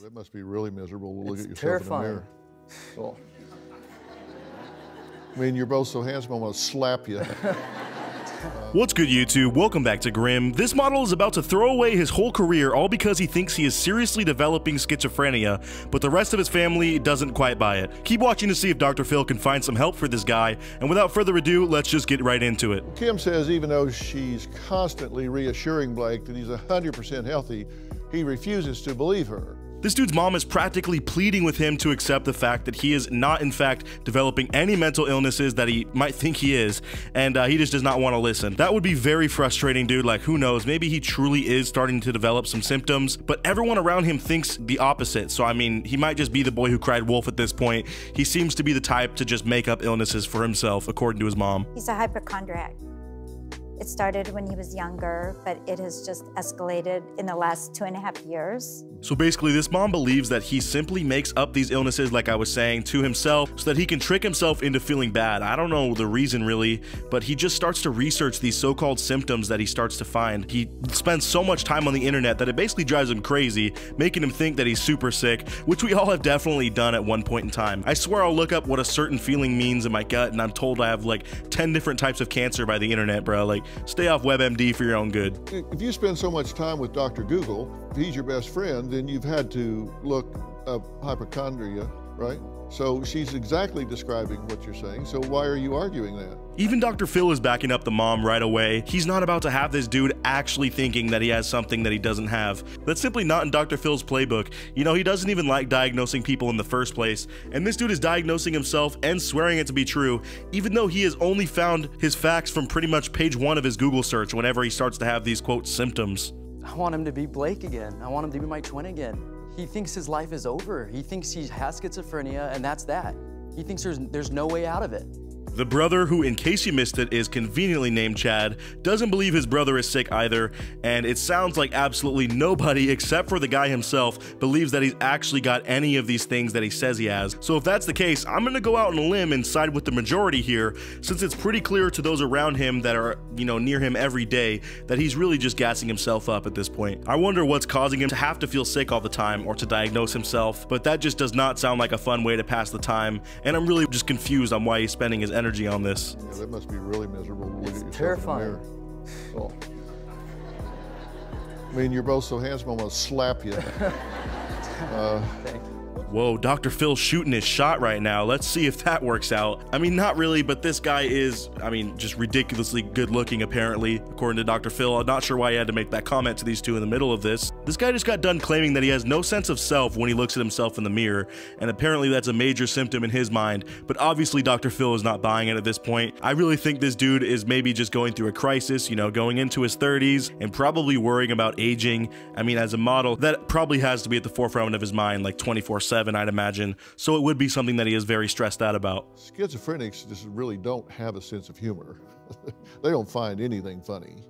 That must be really miserable to look at yourself terrifying. in the mirror. Well, I mean, you're both so handsome, I want to slap you. What's good, YouTube? Welcome back to Grim. This model is about to throw away his whole career all because he thinks he is seriously developing schizophrenia, but the rest of his family doesn't quite buy it. Keep watching to see if Dr. Phil can find some help for this guy, and without further ado, let's just get right into it. Kim says even though she's constantly reassuring Blake that he's 100% healthy, he refuses to believe her. This dude's mom is practically pleading with him to accept the fact that he is not, in fact, developing any mental illnesses that he might think he is, and he just does not want to listen. That would be very frustrating, dude. Like, who knows? Maybe he truly is starting to develop some symptoms, but everyone around him thinks the opposite. So, I mean, he might just be the boy who cried wolf at this point. He seems to be the type to just make up illnesses for himself, according to his mom. He's a hypochondriac. It started when he was younger, but it has just escalated in the last 2.5 years. So basically, this mom believes that he simply makes up these illnesses, like I was saying, to himself so that he can trick himself into feeling bad. I don't know the reason really, but he just starts to research these so-called symptoms that he starts to find. He spends so much time on the internet that it basically drives him crazy, making him think that he's super sick, which we all have definitely done at one point in time. I swear I'll look up what a certain feeling means in my gut and I'm told I have like 10 different types of cancer by the internet, bro. Like, stay off WebMD for your own good. If you spend so much time with Dr. Google, if he's your best friend, then you've had to look up hypochondria, right? So she's exactly describing what you're saying, so why are you arguing that? Even Dr. Phil is backing up the mom right away. He's not about to have this dude actually thinking that he has something that he doesn't have. That's simply not in Dr. Phil's playbook. You know, he doesn't even like diagnosing people in the first place, and this dude is diagnosing himself and swearing it to be true, even though he has only found his facts from pretty much page 1 of his Google search whenever he starts to have these, quote, symptoms. I want him to be Blake again. I want him to be my twin again. He thinks his life is over. He thinks he has schizophrenia, and that's that. He thinks there's no way out of it. The brother, who in case you missed it is conveniently named Chad, doesn't believe his brother is sick either, and it sounds like absolutely nobody except for the guy himself believes that he's actually got any of these things that he says he has. So if that's the case, I'm gonna go out on a limb and side with the majority here, since it's pretty clear to those around him that are, you know, near him every day that he's really just gassing himself up at this point. I wonder what's causing him to have to feel sick all the time or to diagnose himself, but that just does not sound like a fun way to pass the time, and I'm really just confused on why he's spending his energy on this. Yeah, that must be really miserable to look at yourself Terrifying. in the mirror. Well, I mean, you're both so handsome, I want to slap you. thanks. Whoa, Dr. Phil's shooting his shot right now. Let's see if that works out. I mean, not really, but this guy is, I mean, just ridiculously good looking, apparently, according to Dr. Phil. I'm not sure why he had to make that comment to these two in the middle of this. This guy just got done claiming that he has no sense of self when he looks at himself in the mirror, and apparently that's a major symptom in his mind, but obviously Dr. Phil is not buying it at this point. I really think this dude is maybe just going through a crisis, you know, going into his 30s and probably worrying about aging. I mean, as a model, that probably has to be at the forefront of his mind, like 24/7. I'd imagine, so it would be something that he is very stressed out about. Schizophrenics just really don't have a sense of humor. They don't find anything funny.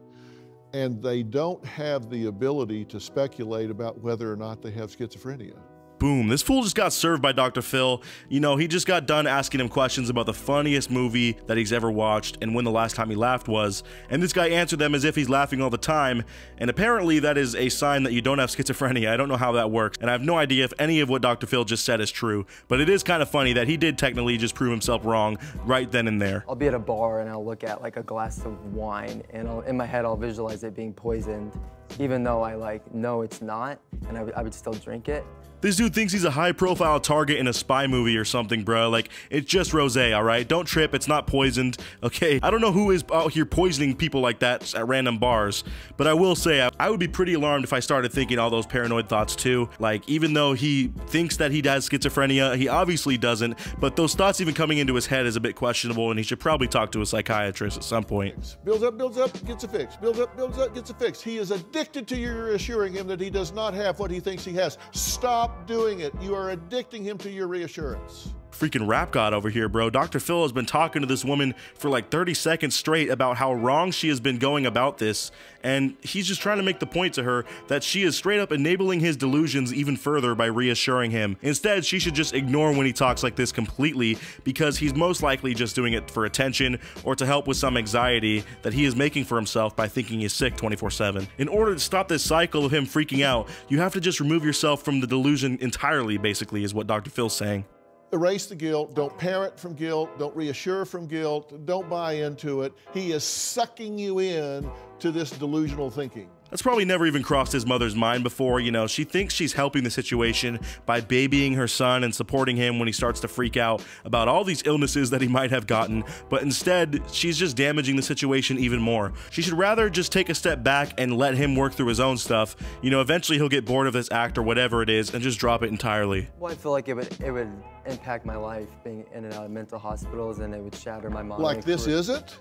And they don't have the ability to speculate about whether or not they have schizophrenia. Boom, this fool just got served by Dr. Phil. You know, he just got done asking him questions about the funniest movie that he's ever watched and when the last time he laughed was, and this guy answered them as if he's laughing all the time, and apparently that is a sign that you don't have schizophrenia. I don't know how that works, and I have no idea if any of what Dr. Phil just said is true, but it is kind of funny that he did technically just prove himself wrong right then and there. I'll be at a bar and I'll look at like a glass of wine and in my head I'll visualize it being poisoned, even though I like know it's not, and I would still drink it. This dude thinks he's a high-profile target in a spy movie or something, bro. Like, it's just rosé, all right? Don't trip, it's not poisoned, okay? I don't know who is out here poisoning people like that at random bars, but I will say I would be pretty alarmed if I started thinking all those paranoid thoughts too. Like, even though he thinks that he has schizophrenia, he obviously doesn't, but those thoughts even coming into his head is a bit questionable, and he should probably talk to a psychiatrist at some point. Builds up, gets a fix. Builds up, gets a fix. He is addicted to you reassuring him that he does not have what he thinks he has. Stop doing it. You are addicting him to your reassurance. Freaking rap god over here, bro. Dr. Phil has been talking to this woman for like 30 seconds straight about how wrong she has been going about this, and he's just trying to make the point to her that she is straight up enabling his delusions even further by reassuring him. Instead, she should just ignore when he talks like this completely, because he's most likely just doing it for attention or to help with some anxiety that he is making for himself by thinking he's sick 24/7. In order to stop this cycle of him freaking out, you have to just remove yourself from the delusion entirely, basically, is what Dr. Phil's saying. Erase the guilt, don't parent from guilt, don't reassure from guilt, don't buy into it. He is sucking you in to this delusional thinking. That's probably never even crossed his mother's mind before. You know, she thinks she's helping the situation by babying her son and supporting him when he starts to freak out about all these illnesses that he might have gotten, but instead, she's just damaging the situation even more. She should rather just take a step back and let him work through his own stuff. You know, eventually he'll get bored of this act or whatever it is and just drop it entirely. Well, I feel like it would impact my life being in and out of mental hospitals, and it would shatter my mind. Like this isn't?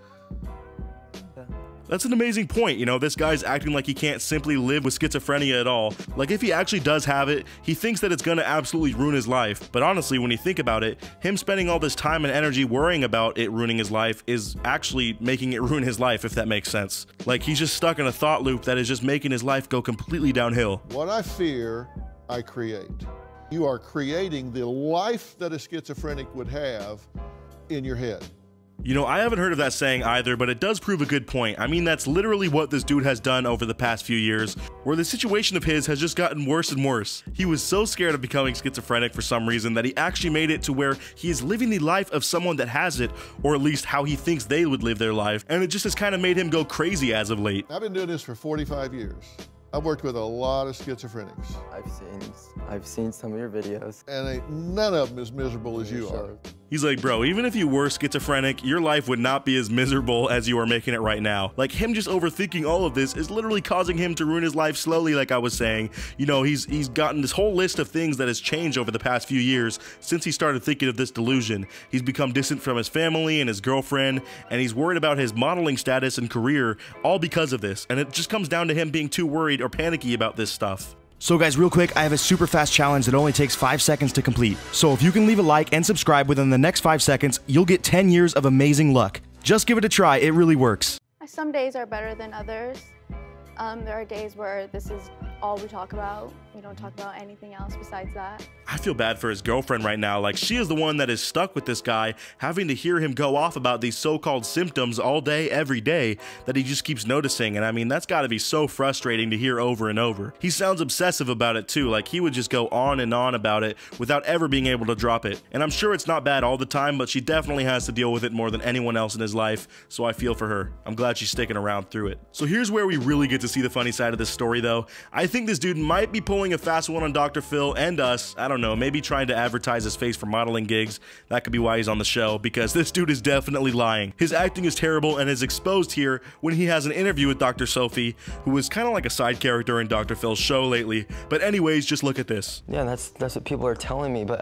Yeah. That's an amazing point. You know, this guy's acting like he can't simply live with schizophrenia at all. Like, if he actually does have it, he thinks that it's gonna absolutely ruin his life. But honestly, when you think about it, him spending all this time and energy worrying about it ruining his life is actually making it ruin his life, if that makes sense. Like, he's just stuck in a thought loop that is just making his life go completely downhill. What I fear, I create. You are creating the life that a schizophrenic would have in your head. You know, I haven't heard of that saying either, but it does prove a good point. I mean, that's literally what this dude has done over the past few years, where the situation of his has just gotten worse and worse. He was so scared of becoming schizophrenic for some reason that he actually made it to where he is living the life of someone that has it, or at least how he thinks they would live their life, and it just has kind of made him go crazy as of late. I've been doing this for 45 years. I've worked with a lot of schizophrenics. I've seen some of your videos. And none of them as miserable as you are. He's like, bro, even if you were schizophrenic, your life would not be as miserable as you are making it right now. Like, him just overthinking all of this is literally causing him to ruin his life slowly, like I was saying. You know, he's gotten this whole list of things that has changed over the past few years since he started thinking of this delusion. He's become distant from his family and his girlfriend, and he's worried about his modeling status and career, all because of this. And it just comes down to him being too worried or panicky about this stuff. So guys, real quick, I have a super fast challenge that only takes 5 seconds to complete. So if you can leave a like and subscribe within the next 5 seconds, you'll get 10 years of amazing luck. Just give it a try, it really works. Some days are better than others. There are days where this is all we talk about. We don't talk about anything else besides that. I feel bad for his girlfriend right now. Like, she is the one that is stuck with this guy, having to hear him go off about these so-called symptoms all day, every day, that he just keeps noticing. And I mean, that's gotta be so frustrating to hear over and over. He sounds obsessive about it too. Like, he would just go on and on about it without ever being able to drop it. And I'm sure it's not bad all the time, but she definitely has to deal with it more than anyone else in his life. So I feel for her. I'm glad she's sticking around through it. So here's where we really get to see the funny side of this story though. I think this dude might be pulling a fast one on Dr. Phil and us. I don't know, maybe trying to advertise his face for modeling gigs. That could be why he's on the show, because this dude is definitely lying. His acting is terrible and is exposed here when he has an interview with Dr. Sophie, who is kind of like a side character in Dr. Phil's show lately. But anyways, just look at this. Yeah, that's what people are telling me, but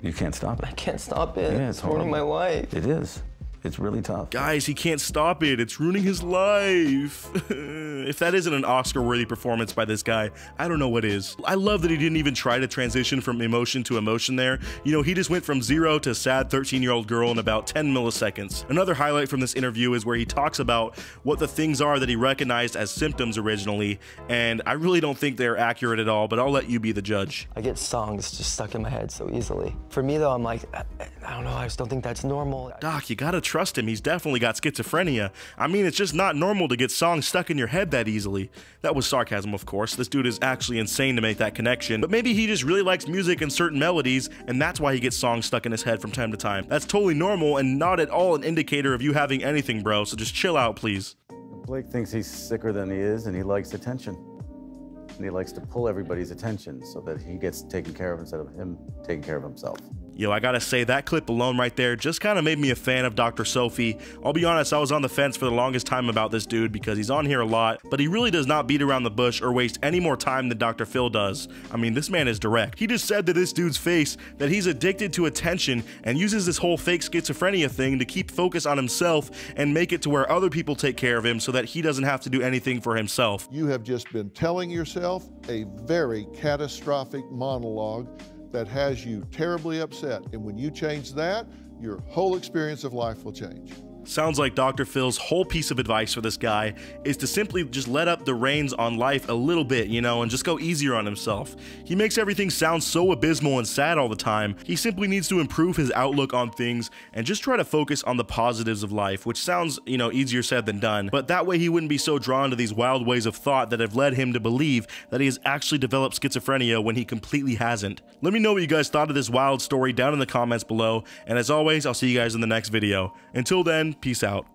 You can't stop it. I can't stop it. Yeah, it's ruining my life. It is. It's really tough. Guys, he can't stop it. It's ruining his life. If that isn't an Oscar-worthy performance by this guy, I don't know what is. I love that he didn't even try to transition from emotion to emotion there. You know, he just went from zero to sad 13-year-old girl in about 10 milliseconds. Another highlight from this interview is where he talks about what the things are that he recognized as symptoms originally, and I really don't think they're accurate at all, but I'll let you be the judge. I get songs just stuck in my head so easily. For me though, I'm like, I don't know, I just don't think that's normal. Doc, you gotta trust him. He's definitely got schizophrenia. I mean, it's just not normal to get songs stuck in your head that easily. That was sarcasm, of course. This dude is actually insane to make that connection, but maybe he just really likes music and certain melodies, and that's why he gets songs stuck in his head from time to time. That's totally normal and not at all an indicator of you having anything, bro, so just chill out, please. Blake thinks he's sicker than he is, and he likes attention. And he likes to pull everybody's attention so that he gets taken care of instead of him taking care of himself. Yo, I gotta say, that clip alone right there just kind of made me a fan of Dr. Sophie. I'll be honest, I was on the fence for the longest time about this dude because he's on here a lot, but he really does not beat around the bush or waste any more time than Dr. Phil does. I mean, this man is direct. He just said to this dude's face that he's addicted to attention and uses this whole fake schizophrenia thing to keep focus on himself and make it to where other people take care of him so that he doesn't have to do anything for himself. You have just been telling yourself a very catastrophic monologue that has you terribly upset. And when you change that, your whole experience of life will change. Sounds like Dr. Phil's whole piece of advice for this guy is to simply just let up the reins on life a little bit, you know, and just go easier on himself. He makes everything sound so abysmal and sad all the time. He simply needs to improve his outlook on things and just try to focus on the positives of life, which sounds, you know, easier said than done. But that way he wouldn't be so drawn to these wild ways of thought that have led him to believe that he has actually developed schizophrenia when he completely hasn't. Let me know what you guys thought of this wild story down in the comments below, and as always, I'll see you guys in the next video. Until then, peace out.